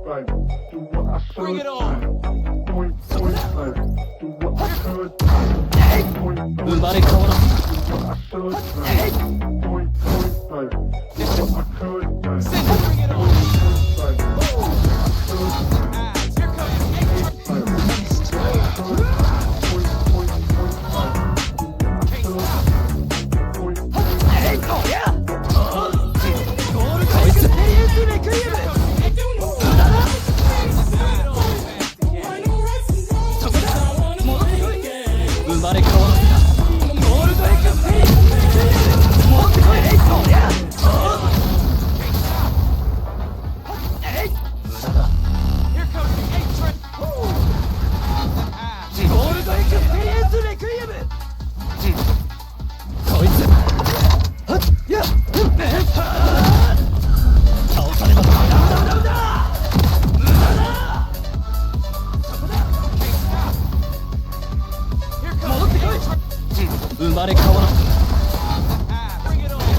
Bring it on. 生まれ変わらせた Bring it on.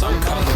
Here comes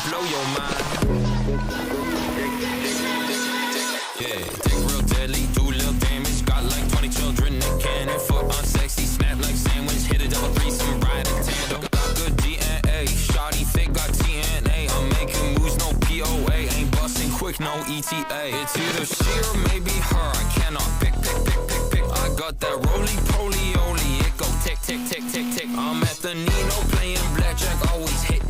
blow your mind. Yeah, take real deadly, do little damage. Got like 20 children, Nick Cannon. Foot unsexy, snap like sandwich. Hit a double threesome, ride a tandem. Got good DNA, shawty thick, got TNA. I'm making moves, no POA. Ain't busting quick, no ETA. It's either she or maybe her. I cannot pick. I got that roly-poly-oly. It go tick, tick, tick, tick, tick. I'm at the Nino playing blackjack, always hit.